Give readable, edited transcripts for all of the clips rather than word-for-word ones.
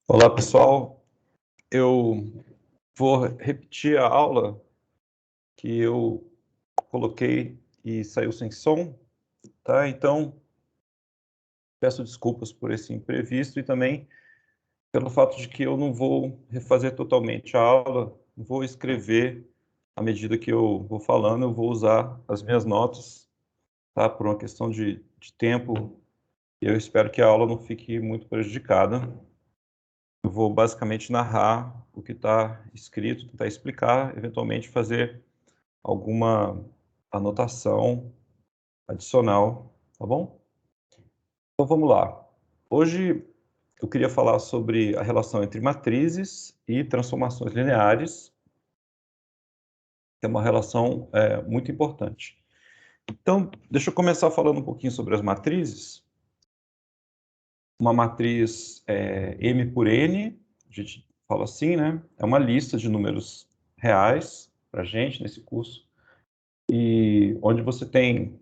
Olá, pessoal. Eu vou repetir a aula que eu coloquei e saiu sem som, tá? Então, peço desculpas por esse imprevisto e também pelo fato de que eu não vou refazer totalmente a aula, vou escrever à medida que eu vou falando, eu vou usar as minhas notas, tá? Por uma questão de tempo, e eu espero que a aula não fique muito prejudicada. Eu vou basicamente narrar o que está escrito, tentar explicar, eventualmente fazer alguma anotação adicional, tá bom? Então vamos lá. Hoje eu queria falar sobre a relação entre matrizes e transformações lineares, que é uma relação muito importante. Então, deixa eu começar falando um pouquinho sobre as matrizes. Uma matriz M por N, a gente fala assim, né? É uma lista de números reais para a gente nesse curso, e onde você tem,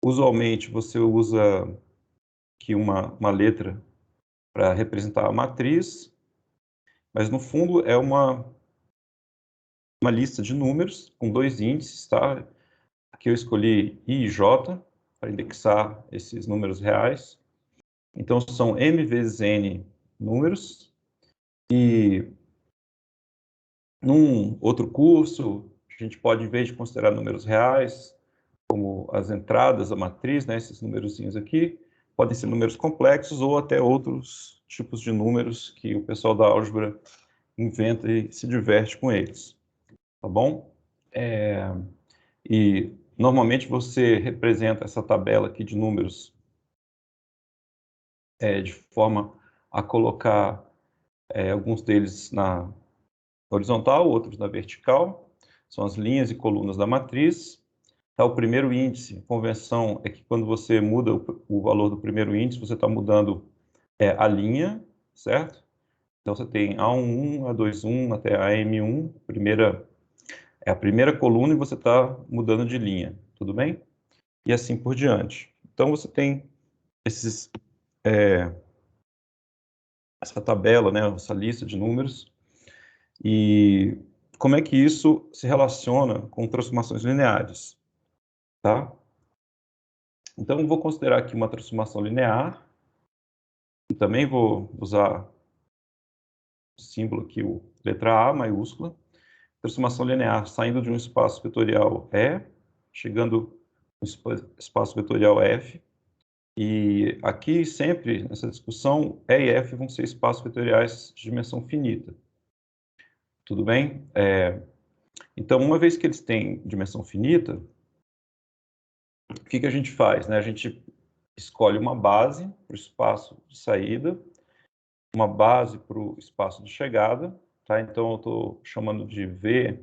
usualmente você usa aqui uma letra para representar a matriz, mas no fundo é uma lista de números com dois índices, tá? Aqui eu escolhi I e J para indexar esses números reais. Então são M vezes N números, e num outro curso a gente pode, em vez de considerar números reais, como as entradas da matriz, né, esses numerozinhos aqui, podem ser números complexos ou até outros tipos de números que o pessoal da álgebra inventa e se diverte com eles, tá bom? E normalmente você representa essa tabela aqui de números de forma a colocar alguns deles na horizontal, outros na vertical, são as linhas e colunas da matriz. Tá, o primeiro índice, a convenção é que quando você muda o valor do primeiro índice, você está mudando a linha, certo? Então você tem A11, A21 até a AM1, é a primeira coluna, e você está mudando de linha, tudo bem? E assim por diante. Então você tem esses, essa tabela, né, essa lista de números, e como é que isso se relaciona com transformações lineares, tá? Então eu vou considerar aqui uma transformação linear, e também vou usar o símbolo aqui, letra A maiúscula. Transformação linear saindo de um espaço vetorial E, chegando no espaço vetorial F. E aqui sempre, nessa discussão, E e F vão ser espaços vetoriais de dimensão finita. Tudo bem? Então, uma vez que eles têm dimensão finita, o que a gente faz, né? A gente escolhe uma base para o espaço de saída, uma base para o espaço de chegada, tá? Então, eu estou chamando de V,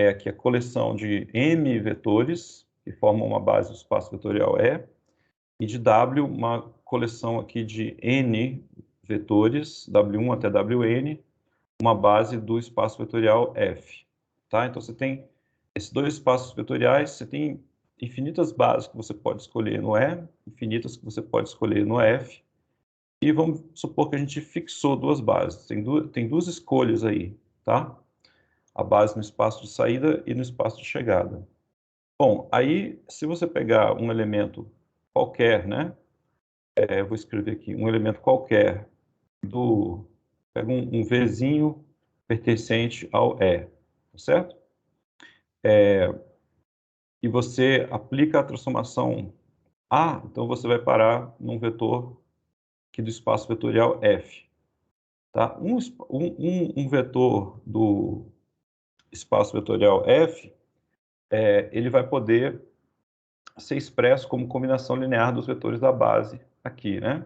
aqui a coleção de M vetores, que formam uma base do espaço vetorial E, e de W, uma coleção aqui de N vetores, W1 até Wn, uma base do espaço vetorial F. Tá? Então, você tem esses dois espaços vetoriais, você tem infinitas bases que você pode escolher no E, infinitas que você pode escolher no F, e vamos supor que a gente fixou duas bases. Tem duas escolhas aí, tá? A base no espaço de saída e no espaço de chegada. Bom, aí, se você pegar um elemento qualquer, né? Eu vou escrever aqui um elemento qualquer pega um Vzinho pertencente ao E, tá certo? E você aplica a transformação A, então você vai parar num vetor aqui do espaço vetorial F. Tá? Um vetor do espaço vetorial F, ele vai poder ser expresso como combinação linear dos vetores da base aqui, né?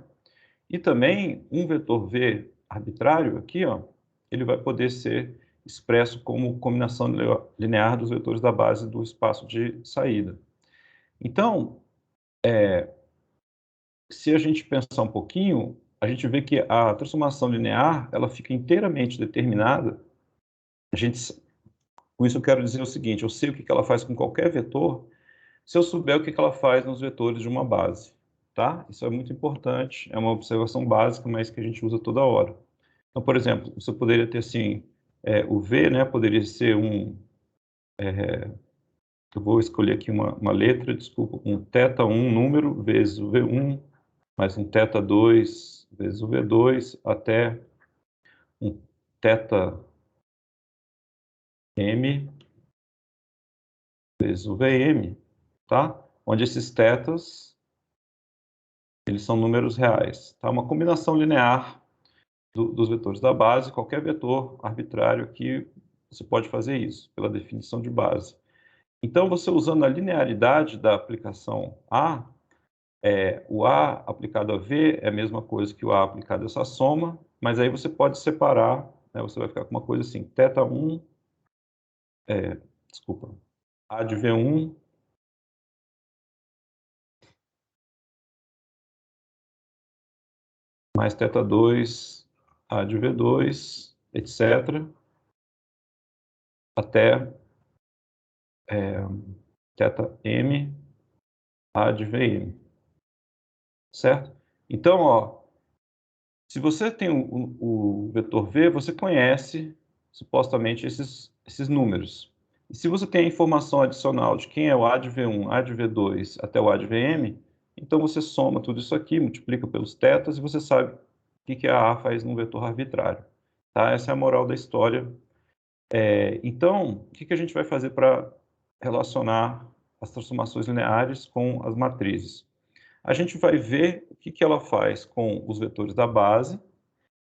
E também um vetor V arbitrário aqui, ó, ele vai poder ser expresso como combinação linear dos vetores da base do espaço de saída. Então, se a gente pensar um pouquinho, a gente vê que a transformação linear, ela fica inteiramente determinada. Com isso eu quero dizer o seguinte, eu sei o que ela faz com qualquer vetor, se eu souber o que ela faz nos vetores de uma base. tá? Isso é muito importante, é uma observação básica, mas que a gente usa toda hora. Então, por exemplo, você poderia ter assim, o V, né, poderia ser eu vou escolher aqui uma letra, desculpa, um θ1 número vezes o V1, mais um θ2 vezes o V2, até um θm vezes o Vm, tá? Onde esses tetas, eles são números reais, tá? Uma combinação linear dos vetores da base, qualquer vetor arbitrário aqui, você pode fazer isso, pela definição de base. Então, você usando a linearidade da aplicação A, o A aplicado a V é a mesma coisa que o A aplicado a essa soma, mas aí você pode separar, né, você vai ficar com uma coisa assim, θ1, desculpa, A de V1 mais θ2, A de V2, etc., até θm, A de Vm, certo? Então, ó, se você tem o vetor V, você conhece supostamente esses números. E se você tem a informação adicional de quem é o A de V1, A de V2 até o A de Vm, então você soma tudo isso aqui, multiplica pelos tetas e você sabe o que a A faz num vetor arbitrário. Tá? Essa é a moral da história. Então, o que a gente vai fazer para relacionar as transformações lineares com as matrizes? A gente vai ver o que ela faz com os vetores da base,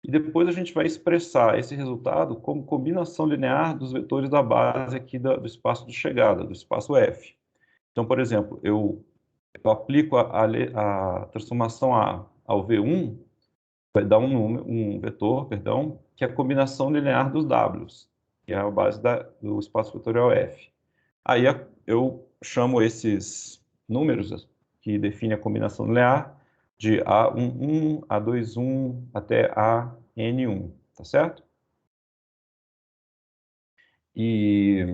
e depois a gente vai expressar esse resultado como combinação linear dos vetores da base aqui do espaço de chegada, do espaço F. Então, por exemplo, eu aplico a transformação A ao V1, vai dar um vetor, perdão, que é a combinação linear dos Ws, que é a base do espaço vetorial F. Aí eu chamo esses números que definem a combinação linear de A11, A21 até AN1, tá certo? E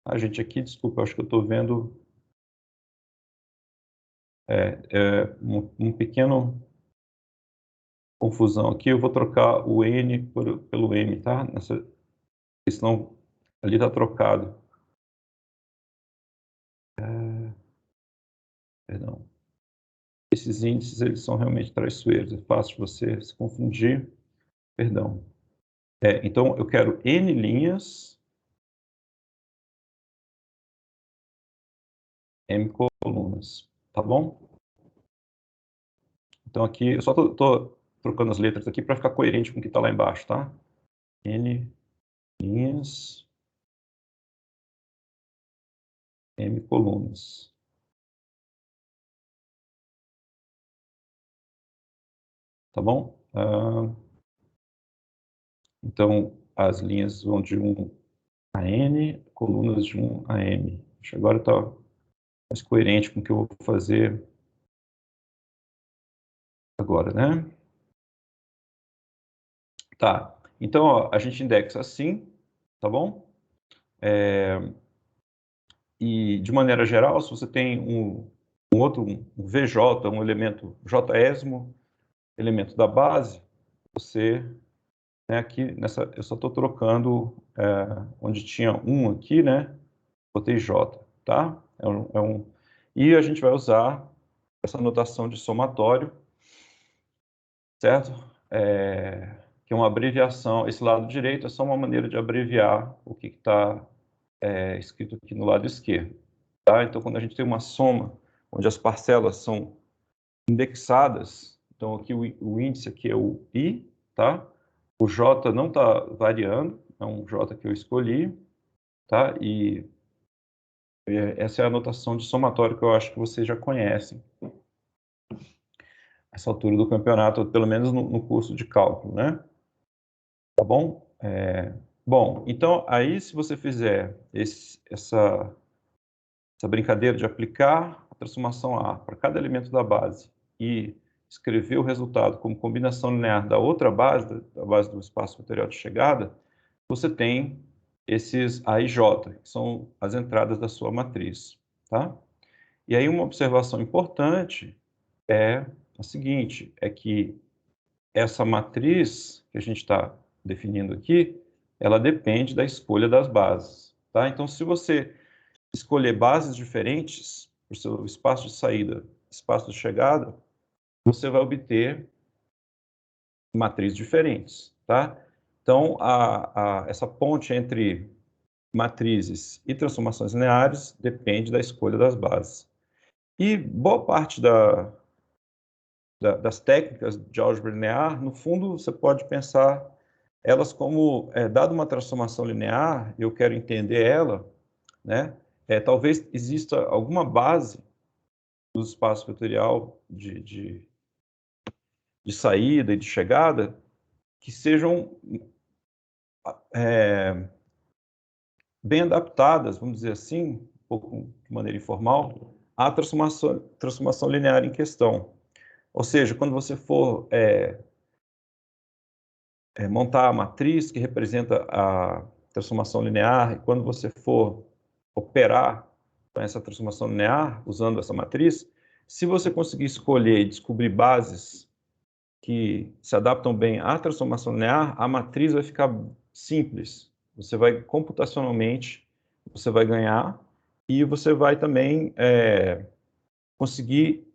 a gente aqui, desculpa, acho que eu estou vendo um pequeno confusão aqui. Eu vou trocar o N pelo M, tá? Senão ali está trocado. Perdão. Esses índices, eles são realmente traiçoeiros. É fácil você se confundir. Perdão. Então, eu quero N linhas, M colunas, tá bom? Então, aqui, eu só estou trocando as letras aqui para ficar coerente com o que está lá embaixo, tá? N linhas, M colunas. Tá bom? Então, as linhas vão de 1 a N, colunas de 1 a M. Acho que agora está mais coerente com o que eu vou fazer agora, né? Tá. Então, ó, a gente indexa assim, tá bom? E, de maneira geral, se você tem um VJ, um elemento J-esmo, elemento da base, você, né, aqui, eu só estou trocando onde tinha 1 aqui, né, botei J, tá? E a gente vai usar essa notação de somatório, certo? Que é uma abreviação, esse lado direito é só uma maneira de abreviar o que está escrito aqui no lado esquerdo. Tá? Então, quando a gente tem uma soma onde as parcelas são indexadas, então aqui o índice aqui é o I, tá? O J não está variando, é um J que eu escolhi, tá? E essa é a notação de somatório que eu acho que vocês já conhecem, essa altura do campeonato, pelo menos no curso de cálculo, né? Tá bom? Bom, então aí se você fizer essa brincadeira de aplicar a transformação A para cada elemento da base e escrever o resultado como combinação linear da outra base, da base do espaço vetorial de chegada, você tem esses A e J, que são as entradas da sua matriz, tá? E aí uma observação importante é a seguinte, é que essa matriz que a gente está definindo aqui, ela depende da escolha das bases, tá? Então, se você escolher bases diferentes para o seu espaço de saída, espaço de chegada, você vai obter matrizes diferentes, tá? Então, essa ponte entre matrizes e transformações lineares depende da escolha das bases. E boa parte das técnicas de álgebra linear, no fundo, você pode pensar elas como, dada uma transformação linear, eu quero entender ela, né? Talvez exista alguma base do espaço vetorial de saída e de chegada que sejam bem adaptadas, vamos dizer assim, um pouco de maneira informal, à transformação linear em questão. Ou seja, quando você for montar a matriz que representa a transformação linear, e quando você for operar com essa transformação linear, usando essa matriz, se você conseguir escolher e descobrir bases que se adaptam bem à transformação linear, a matriz vai ficar simples. Você vai, computacionalmente, você vai ganhar e você vai também conseguir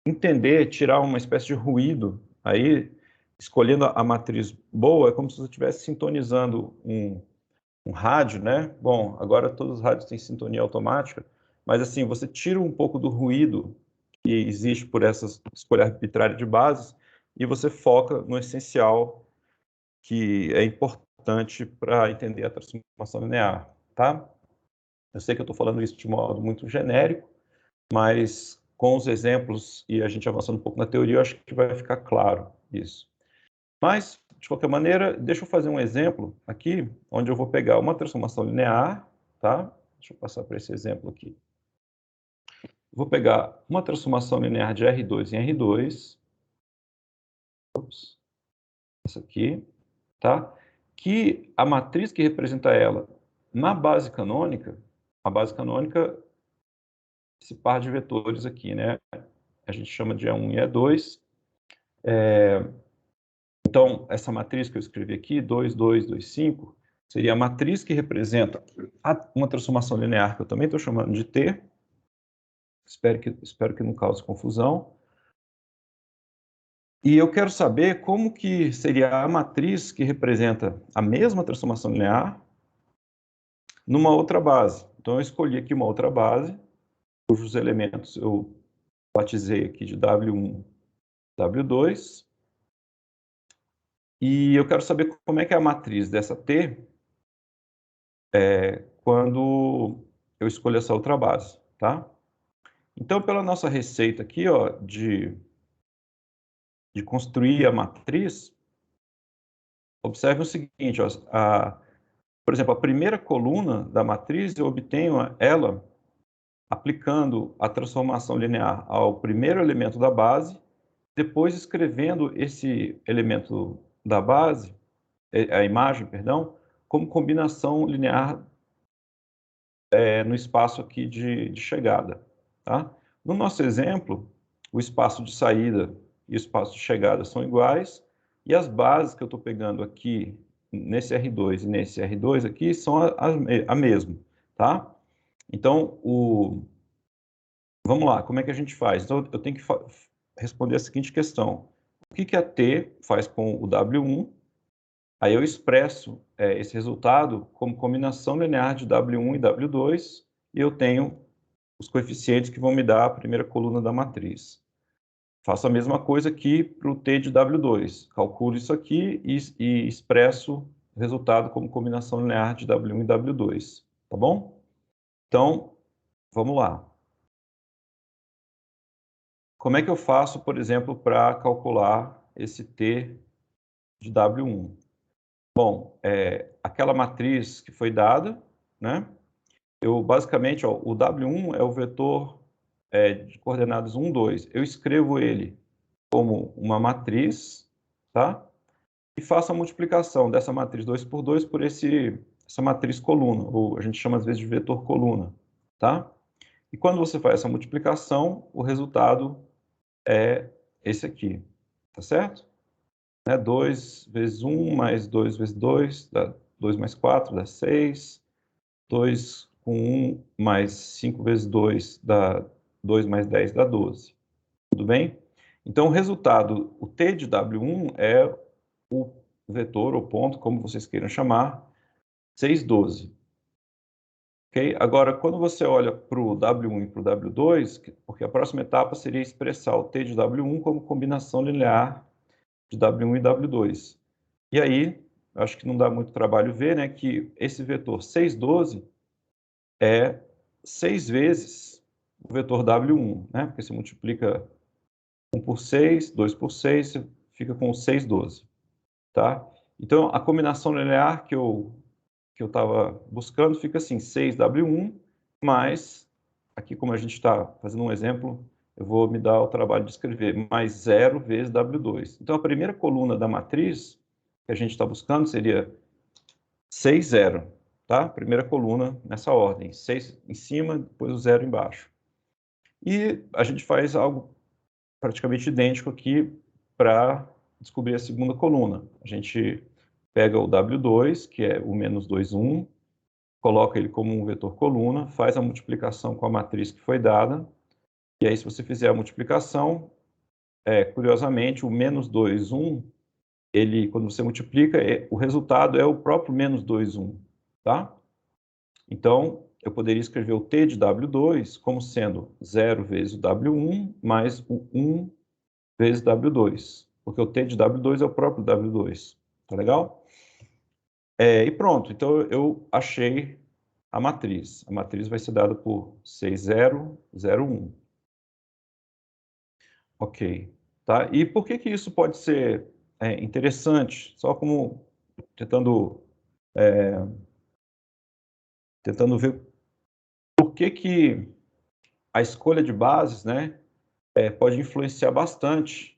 entender, tirar uma espécie de ruído aí, escolhendo a matriz boa, é como se você estivesse sintonizando um rádio, né? Bom, agora todos os rádios têm sintonia automática, mas assim, você tira um pouco do ruído que existe por essa escolha arbitrária de bases e você foca no essencial que é importante para entender a transformação linear, tá? Eu sei que eu estou falando isso de modo muito genérico, mas com os exemplos e a gente avançando um pouco na teoria, eu acho que vai ficar claro isso. Mas, de qualquer maneira, deixa eu fazer um exemplo aqui, onde eu vou pegar uma transformação linear, tá? Deixa eu passar para esse exemplo aqui. Vou pegar uma transformação linear de R2 em R2, essa aqui, tá? Que a matriz que representa ela na base canônica, a base canônica, esse par de vetores aqui, né? A gente chama de E1 e E2. Então, essa matriz que eu escrevi aqui, 2, 2, 2, 5, seria a matriz que representa uma transformação linear, que eu também estou chamando de T. Espero que não cause confusão. E eu quero saber como que seria a matriz que representa a mesma transformação linear numa outra base. Então, eu escolhi aqui uma outra base, cujos elementos eu batizei aqui de W1, W2. E eu quero saber como é que é a matriz dessa T quando eu escolho essa outra base, tá? Então, pela nossa receita aqui, ó, de construir a matriz, observe o seguinte, ó, por exemplo, a primeira coluna da matriz, eu obtenho ela aplicando a transformação linear ao primeiro elemento da base, depois escrevendo esse elemento da base, a imagem, perdão, como combinação linear no espaço aqui de chegada, tá? No nosso exemplo, o espaço de saída e o espaço de chegada são iguais, e as bases que eu estou pegando aqui, nesse R2 e nesse R2 aqui, são a mesma, tá? Então, vamos lá, como é que a gente faz? Então, eu tenho que responder a seguinte questão. O que a T faz com o W1? Aí eu expresso esse resultado como combinação linear de W1 e W2, e eu tenho os coeficientes que vão me dar a primeira coluna da matriz. Faço a mesma coisa aqui para o T de W2. Calculo isso aqui e expresso o resultado como combinação linear de W1 e W2. Tá bom? Então, vamos lá. Como é que eu faço, por exemplo, para calcular esse T de W1? Bom, aquela matriz que foi dada, né? Eu, basicamente, ó, o W1 é o vetor de coordenadas 1, 2. Eu escrevo ele como uma matriz, tá? E faço a multiplicação dessa matriz 2 por 2 por essa essa matriz coluna, ou a gente chama às vezes de vetor coluna, tá? E quando você faz essa multiplicação, o resultado é esse aqui, tá certo? 2 vezes 1 mais 2 vezes 2, dá 2 mais 4, dá 6. 2 com 1 mais 5 vezes 2, dá 2 mais 10, dá 12. Tudo bem? Então, o resultado, o t de W1 é o vetor ou ponto, como vocês queiram chamar, 6, 12. Okay? Agora, quando você olha para o W1 e para o W2, porque a próxima etapa seria expressar o t de W1 como combinação linear de W1 e W2. E aí, acho que não dá muito trabalho ver, né, que esse vetor 6, 12 é 6 vezes o vetor W1, né, porque você multiplica 1 por 6, 2 por 6, você fica com 6, 12. Tá? Então, a combinação linear que eu estava buscando fica assim, 6W1 mais, aqui como a gente está fazendo um exemplo, eu vou me dar o trabalho de escrever, mais 0 vezes W2. Então, a primeira coluna da matriz que a gente está buscando seria 6, 0. Tá? Primeira coluna nessa ordem, 6 em cima, depois o 0 embaixo. E a gente faz algo praticamente idêntico aqui para descobrir a segunda coluna. A gente pega o W2, que é o menos 2, 1, coloca ele como um vetor coluna, faz a multiplicação com a matriz que foi dada, e aí se você fizer a multiplicação, curiosamente, o menos 2, 1, ele, quando você multiplica, o resultado é o próprio menos 2, 1, tá? Então, eu poderia escrever o t de W2 como sendo 0 vezes o W1 mais o 1 vezes W2, porque o t de W2 é o próprio W2, tá legal? E pronto, então eu achei a matriz. A matriz vai ser dada por 6001. Ok, tá? E por que que isso pode ser interessante? Só como tentando ver por que que a escolha de bases, né, pode influenciar bastante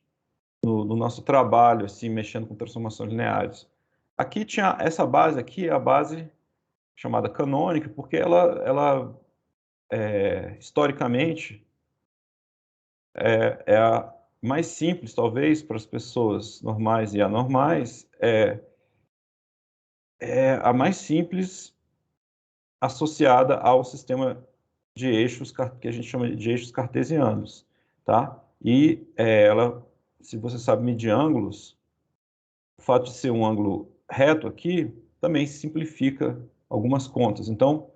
no nosso trabalho, assim, mexendo com transformações lineares. Aqui tinha essa base aqui, é a base chamada canônica, porque ela historicamente, é a mais simples, talvez, para as pessoas normais e anormais, é a mais simples associada ao sistema de eixos que a gente chama de eixos cartesianos, tá? E ela, se você sabe medir ângulos, o fato de ser um ângulo reto aqui também simplifica algumas contas. Então,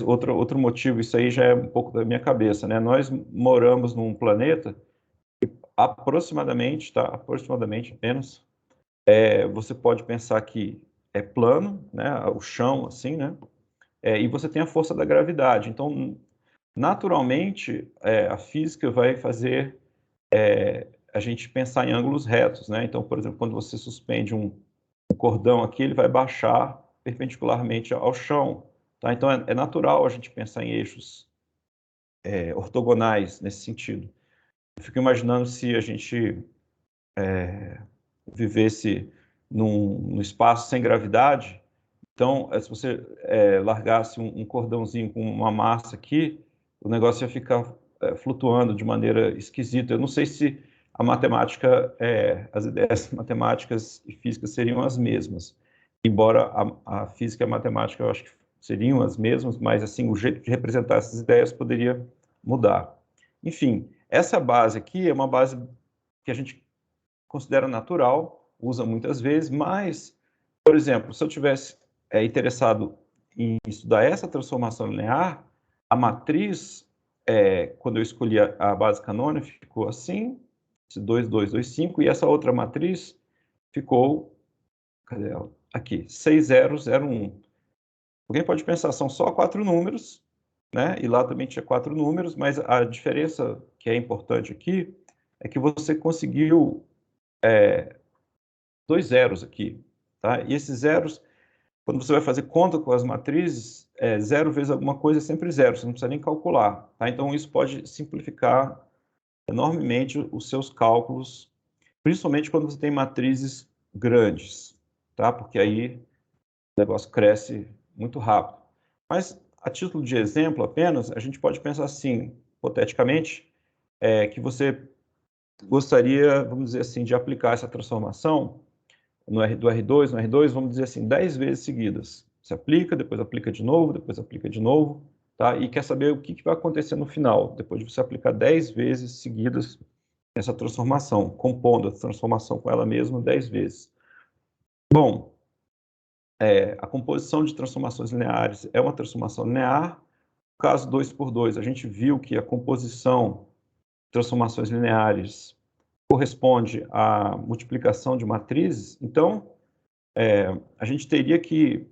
outro motivo, isso aí já é um pouco da minha cabeça, né? Nós moramos num planeta que aproximadamente, tá? Aproximadamente apenas, você pode pensar que é plano, né? O chão, assim, né? E você tem a força da gravidade. Então, naturalmente, a física vai fazer a gente pensar em ângulos retos, né? Então, por exemplo, quando você suspende um cordão aqui, ele vai baixar perpendicularmente ao chão, tá? Então, é natural a gente pensar em eixos ortogonais nesse sentido. Eu fico imaginando se a gente vivesse num espaço sem gravidade, então, se você largasse um cordãozinho com uma massa aqui, o negócio ia ficar flutuando de maneira esquisita. Eu não sei se a matemática, as ideias matemáticas e físicas seriam as mesmas, embora a física e a matemática eu acho que seriam as mesmas, mas assim o jeito de representar essas ideias poderia mudar. Enfim, essa base aqui é uma base que a gente considera natural, usa muitas vezes, mas, por exemplo, se eu tivesse interessado em estudar essa transformação linear, a matriz, quando eu escolhi a base canônica, ficou assim, 2, 2, 2, 5, e essa outra matriz ficou, cadê ela? Aqui, 6, 0, 0, 1. Alguém pode pensar, são só 4 números, né? E lá também tinha 4 números, mas a diferença que é importante aqui é que você conseguiu 2 zeros aqui, tá? E esses zeros, quando você vai fazer conta com as matrizes, 0 vezes alguma coisa é sempre 0, você não precisa nem calcular, tá? Então, isso pode simplificar enormemente os seus cálculos, principalmente quando você tem matrizes grandes, tá? Porque aí negócio cresce muito rápido. Mas, a título de exemplo apenas, a gente pode pensar assim, hipoteticamente, que você gostaria, vamos dizer assim, de aplicar essa transformação do R2, no R2, vamos dizer assim, 10 vezes seguidas. Você aplica, depois aplica de novo, depois aplica de novo, tá? E quer saber o que vai acontecer no final, depois de você aplicar 10 vezes seguidas essa transformação, compondo a transformação com ela mesma 10 vezes. Bom, a composição de transformações lineares é uma transformação linear. No caso 2 por 2, a gente viu que a composição de transformações lineares corresponde à multiplicação de matrizes. Então, a gente teria que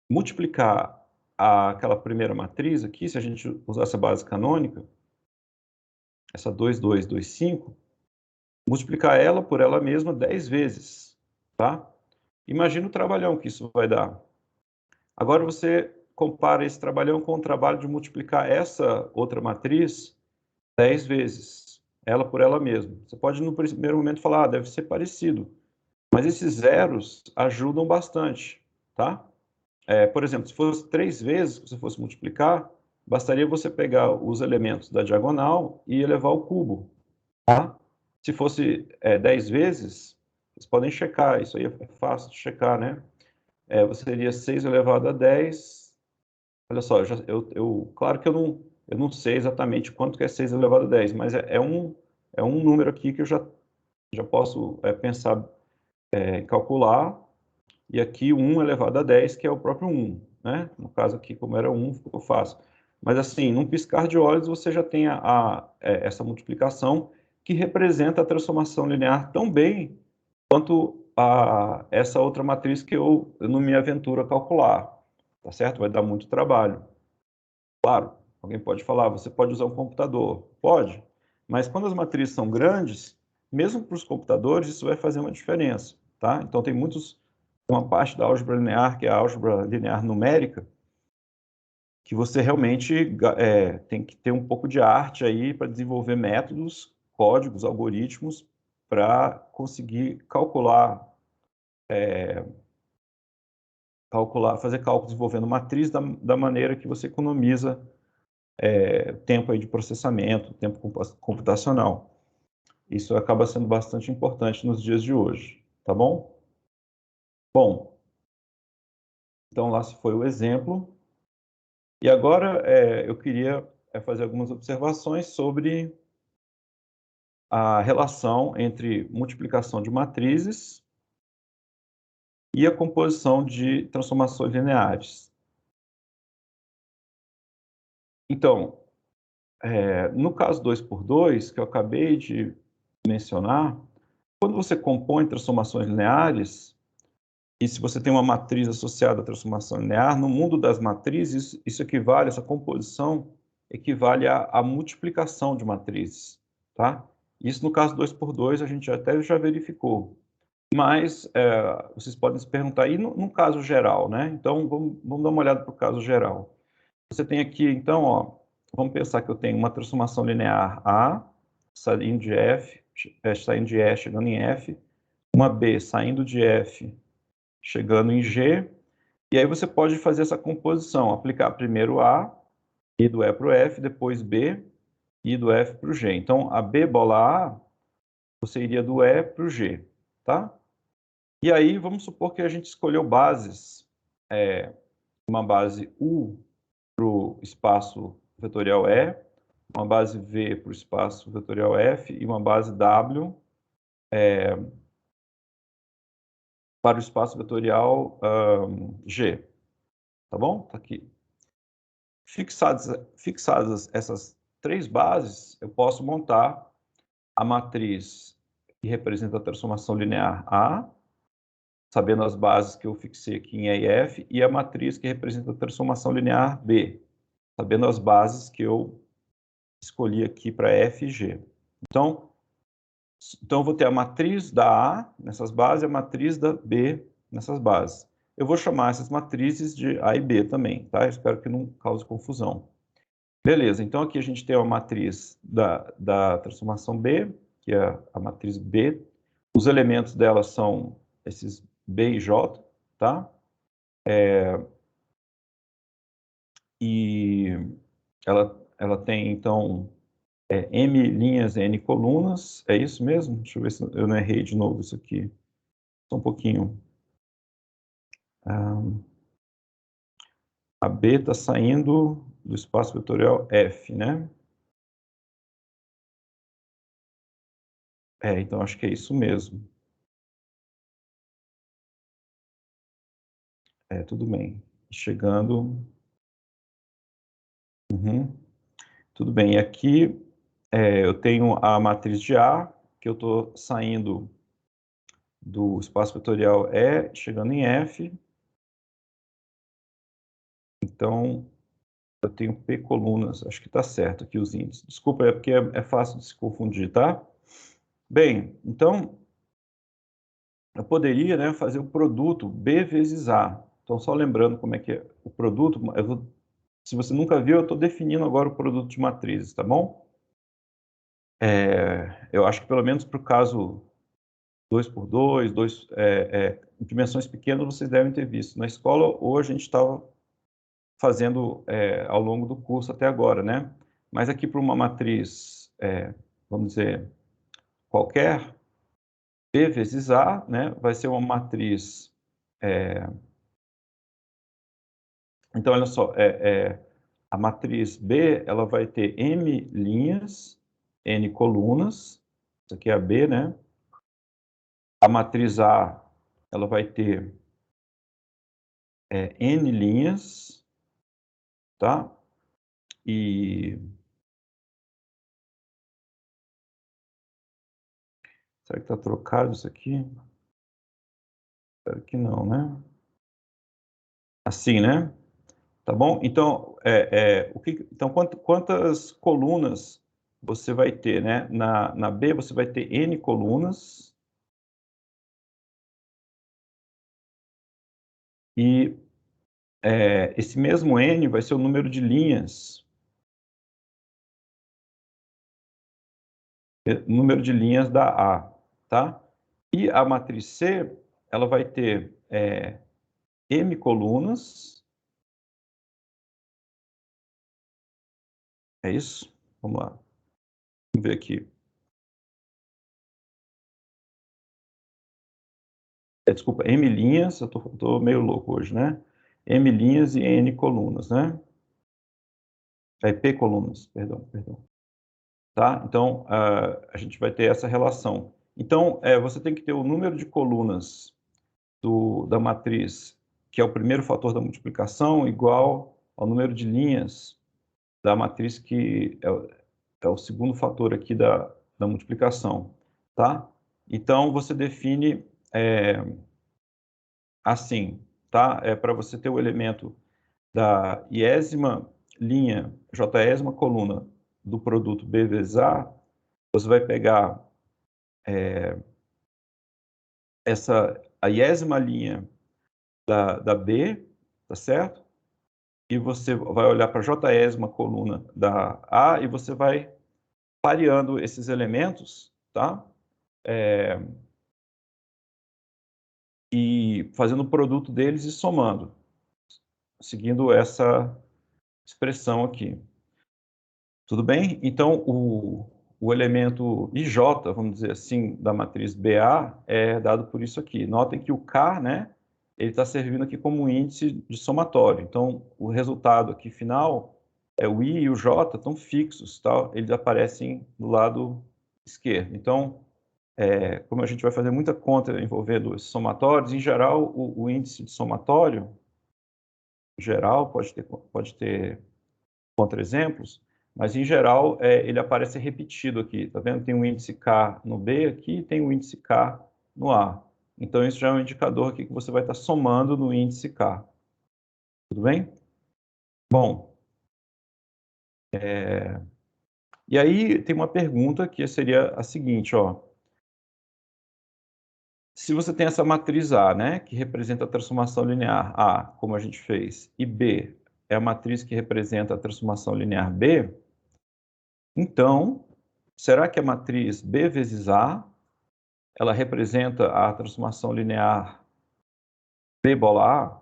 multiplicar aquela primeira matriz aqui, se a gente usasse a base canônica, essa 2, 2, 2, 5, multiplicar ela por ela mesma 10 vezes, tá? Imagina o trabalhão que isso vai dar. Agora você compara esse trabalhão com o trabalho de multiplicar essa outra matriz 10 vezes, ela por ela mesma. Você pode, no primeiro momento, falar, deve ser parecido. Mas esses zeros ajudam bastante, tá? Por exemplo, se fosse 3 vezes que você fosse multiplicar, bastaria você pegar os elementos da diagonal e elevar ao cubo, tá? Se fosse 10 vezes, vocês podem checar, isso aí é fácil de checar, né? Você teria 6 elevado a 10. Olha só, claro que eu não sei exatamente quanto que é 6 elevado a 10, mas é um número aqui que eu já posso pensar em calcular, e aqui 1 elevado a 10, que é o próprio 1, né? No caso aqui, como era 1, ficou fácil. Mas assim, num piscar de olhos, você já tem essa multiplicação que representa a transformação linear tão bem quanto essa outra matriz que eu não me aventuro a calcular, tá certo? Vai dar muito trabalho. Claro, alguém pode falar, você pode usar um computador. Pode, mas quando as matrizes são grandes, mesmo para os computadores, isso vai fazer uma diferença, tá? Então, tem uma parte da álgebra linear, que é a álgebra linear numérica, que você realmente tem que ter um pouco de arte aí para desenvolver métodos, códigos, algoritmos, para conseguir fazer cálculos envolvendo matriz da maneira que você economiza tempo aí de processamento, tempo computacional. Isso acaba sendo bastante importante nos dias de hoje, tá bom? Bom, então lá se foi o exemplo. E agora eu queria fazer algumas observações sobre a relação entre multiplicação de matrizes e a composição de transformações lineares. Então, no caso 2 por 2, que eu acabei de mencionar, quando você compõe transformações lineares, e se você tem uma matriz associada à transformação linear, no mundo das matrizes, essa composição equivale à multiplicação de matrizes, tá? Isso no caso 2 por 2 a gente até já verificou. Mas vocês podem se perguntar, e no caso geral, né? Então, vamos dar uma olhada para o caso geral. Você tem aqui, então, ó, vamos pensar que eu tenho uma transformação linear A, saindo de F, saindo de E, chegando em F, uma B saindo de F, chegando em G, e aí você pode fazer essa composição, aplicar primeiro A, e do E para o F, depois B, e do F para o G. Então, a B bola A, você iria do E para o G, tá? E aí, vamos supor que a gente escolheu bases, uma base U para o espaço vetorial E, uma base V para o espaço vetorial F e uma base W para o espaço vetorial G. Tá bom? Tá aqui. Fixadas essas 3 bases, eu posso montar a matriz que representa a transformação linear A, sabendo as bases que eu fixei aqui em E e F, e a matriz que representa a transformação linear B, sabendo as bases que eu escolhi aqui para F e G. Então, eu vou ter a matriz da A nessas bases e a matriz da B nessas bases. Eu vou chamar essas matrizes de A e B também, tá? Eu espero que não cause confusão. Beleza, então aqui a gente tem a matriz da transformação B, que é a matriz B. Os elementos dela são esses B e J, tá? E ela tem, então, M linhas e N colunas. É isso mesmo? Deixa eu ver se eu não errei de novo isso aqui. Só um pouquinho. A B está saindo do espaço vetorial F, né? Então acho que é isso mesmo. Tudo bem. Chegando. Uhum. Tudo bem. E aqui eu tenho a matriz de A, que eu estou saindo do espaço vetorial E, chegando em F. Então, eu tenho P colunas. Acho que está certo aqui os índices. Desculpa, é porque é fácil de se confundir, tá? Bem, então, eu poderia, né, fazer o produto B vezes A. Então, só lembrando como é que é o produto, se você nunca viu, eu estou definindo agora o produto de matrizes, tá bom? Eu acho que pelo menos para o caso 2x2, dimensões pequenas, vocês devem ter visto. Na escola, hoje a gente estava fazendo ao longo do curso até agora, né? Mas aqui para uma matriz, vamos dizer, qualquer, B vezes A, né? Vai ser uma matriz... Então, olha só, a matriz B, ela vai ter M linhas, N colunas, isso aqui é a B, né? A matriz A, ela vai ter N linhas, tá? E... será que está trocado isso aqui? Espero que não, né? Assim, né? Tá bom? Então, então quantas colunas você vai ter, né? Na B, você vai ter N colunas. E esse mesmo N vai ser o número de linhas. Número de linhas da A, tá? E a matriz C, ela vai ter M colunas. É isso? Vamos lá. Vamos ver aqui. Desculpa, M linhas, eu tô meio louco hoje, né? M linhas e N colunas, né? P colunas, perdão. Tá? Então, a gente vai ter essa relação. Então, você tem que ter o número de colunas da matriz, que é o primeiro fator da multiplicação, igual ao número de linhas da matriz, que é o segundo fator aqui da multiplicação, tá? Então, você define assim, tá? Para você ter o elemento da iésima linha, jésima coluna do produto B vezes A, você vai pegar a iésima linha da B, tá certo? E você vai olhar para a jésima coluna da A e você vai pareando esses elementos, tá? E fazendo o produto deles e somando, seguindo essa expressão aqui. Tudo bem? Então, o elemento IJ, vamos dizer assim, da matriz BA é dado por isso aqui. Notem que o K, né, ele está servindo aqui como um índice de somatório. Então, o resultado aqui final, o I e o J estão fixos, tá? Eles aparecem do lado esquerdo. Então, como a gente vai fazer muita conta envolvendo esses somatórios, em geral, o índice de somatório, em geral, pode ter contra-exemplos, mas em geral ele aparece repetido aqui, tá vendo? Tem um índice K no B aqui e tem um índice K no A. Então isso já é um indicador aqui que você vai estar somando no índice K. Tudo bem? Bom, e aí tem uma pergunta que seria a seguinte, ó. Se você tem essa matriz A, né, que representa a transformação linear A, como a gente fez, e B é a matriz que representa a transformação linear B, então, será que a matriz B vezes A, ela representa a transformação linear B bola A?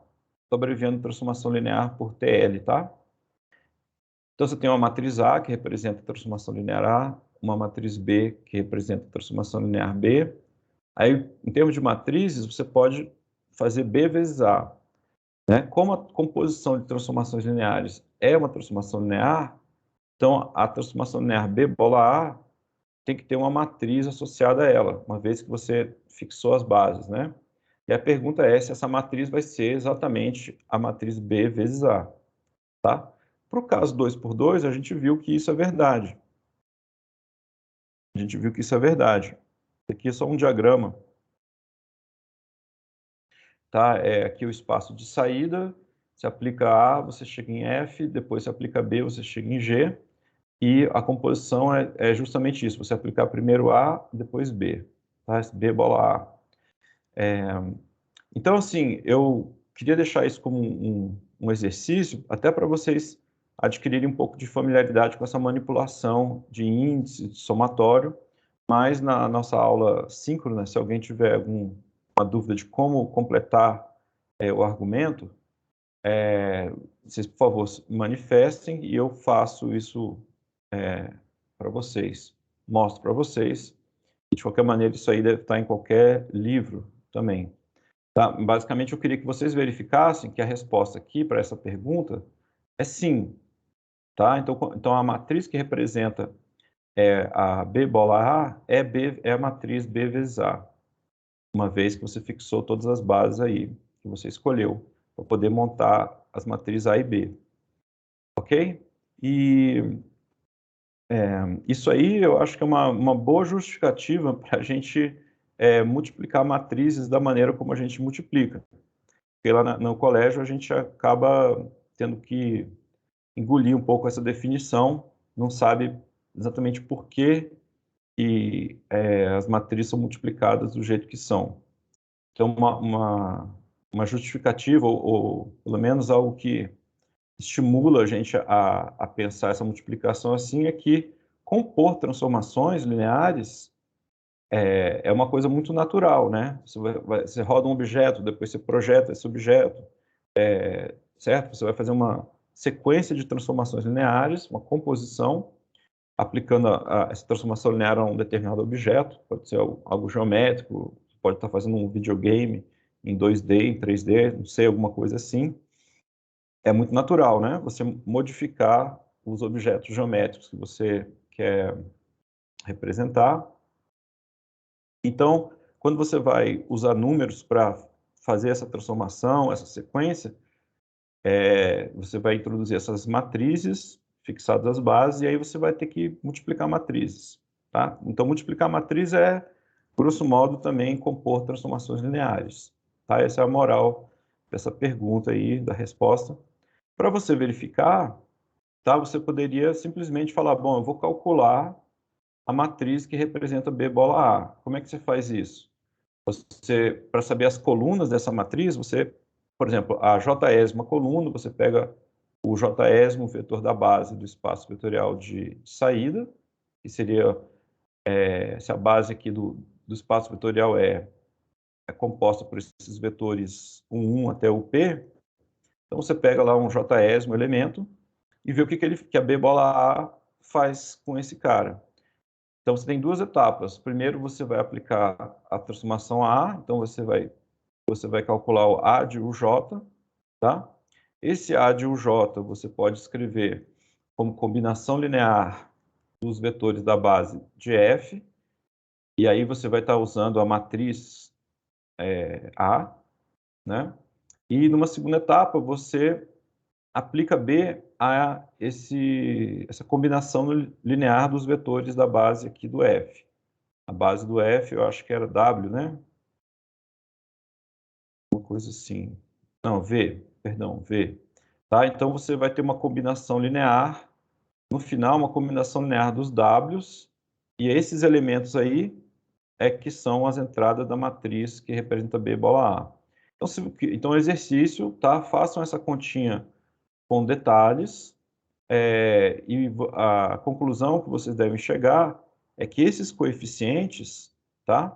estou abreviando transformação linear por TL, tá? Então, você tem uma matriz A, que representa a transformação linear A, uma matriz B, que representa a transformação linear B. Aí, em termos de matrizes, você pode fazer B vezes A, né? Como a composição de transformações lineares é uma transformação linear, então a transformação linear B bola A tem que ter uma matriz associada a ela, uma vez que você fixou as bases, né? E a pergunta é se essa matriz vai ser exatamente a matriz B vezes A, tá? Para o caso 2 por 2, a gente viu que isso é verdade. A gente viu que isso é verdade. Aqui é só um diagrama, tá? É aqui o espaço de saída, você aplica A, você chega em F, depois você aplica B, você chega em G, e a composição é justamente isso, você aplicar primeiro A, depois B, tá? B bola A. Então, assim, eu queria deixar isso como um exercício, até para vocês adquirirem um pouco de familiaridade com essa manipulação de índice, de somatório, mas na nossa aula síncrona, se alguém tiver alguma dúvida de como completar o argumento, vocês, por favor, manifestem e eu faço isso para vocês, mostro para vocês. E, de qualquer maneira, isso aí deve estar em qualquer livro também. Tá? Basicamente, eu queria que vocês verificassem que a resposta aqui para essa pergunta é sim. Tá? Então, a matriz que representa a B bola A é a matriz B vezes A, uma vez que você fixou todas as bases aí que você escolheu para poder montar as matrizes A e B. Ok? E isso aí eu acho que é uma boa justificativa para a gente multiplicar matrizes da maneira como a gente multiplica. Porque lá no colégio a gente acaba tendo que engolir um pouco essa definição, não sabe exatamente por que as matrizes são multiplicadas do jeito que são. Então, uma justificativa, ou pelo menos algo que estimula a gente a pensar essa multiplicação assim, é que compor transformações lineares é uma coisa muito natural, né? Você roda um objeto, depois você projeta esse objeto, certo? Você vai fazer uma sequência de transformações lineares, uma composição, aplicando essa transformação linear a um determinado objeto, pode ser algo geométrico, pode estar fazendo um videogame em 2D, em 3D, não sei, alguma coisa assim. É muito natural, né? Você modificar os objetos geométricos que você quer representar. Então, quando você vai usar números para fazer essa transformação, essa sequência, você vai introduzir essas matrizes fixadas às bases, e aí você vai ter que multiplicar matrizes, tá? Então, multiplicar matriz grosso modo, também compor transformações lineares, tá? Essa é a moral dessa pergunta aí, da resposta. Para você verificar, tá? Você poderia simplesmente falar, bom, eu vou calcular a matriz que representa B bola A. Como é que você faz isso? Para saber as colunas dessa matriz, por exemplo, a J-ésima coluna, você pega o J-ésimo, vetor da base do espaço vetorial de saída, que seria, se a base aqui do espaço vetorial é composta por esses vetores 1, 1 até o P, então você pega lá um J-ésimo elemento e vê o que a B bola A faz com esse cara. Então, você tem duas etapas. Primeiro, você vai aplicar a transformação A, então você vai calcular o A de UJ, tá? Esse A de UJ você pode escrever como combinação linear dos vetores da base de F, e aí você vai estar usando a matriz A, né? E numa segunda etapa, você aplica B a essa combinação linear dos vetores da base aqui do F. A base do F, eu acho que era W, né? Uma coisa assim. Não, V, perdão, V. Tá? Então, você vai ter uma combinação linear, no final, uma combinação linear dos Ws, e esses elementos aí que são as entradas da matriz que representa B bola A. Então, o exercício, tá? Façam essa continha com detalhes, e a conclusão que vocês devem chegar é que esses coeficientes, tá?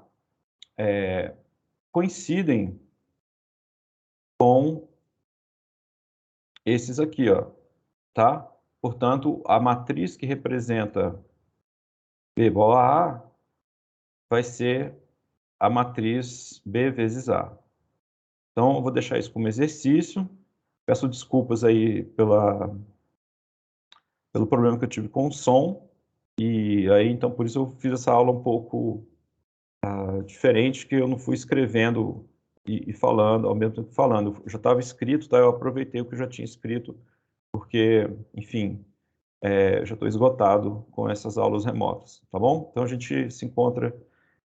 Coincidem com esses aqui, ó, tá? Portanto, a matriz que representa B igual a A vai ser a matriz B vezes A. Então, eu vou deixar isso como exercício. Peço desculpas aí pelo problema que eu tive com o som. E aí, então, por isso eu fiz essa aula um pouco diferente, que eu não fui escrevendo e falando, ao mesmo tempo falando. Eu já estava escrito, tá? Eu aproveitei o que eu já tinha escrito, porque, enfim, eu já estou esgotado com essas aulas remotas, tá bom? Então, a gente se encontra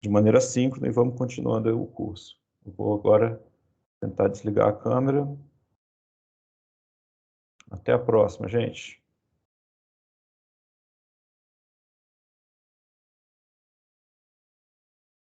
de maneira síncrona e vamos continuando o curso. Eu vou agora tentar desligar a câmera. Até a próxima, gente.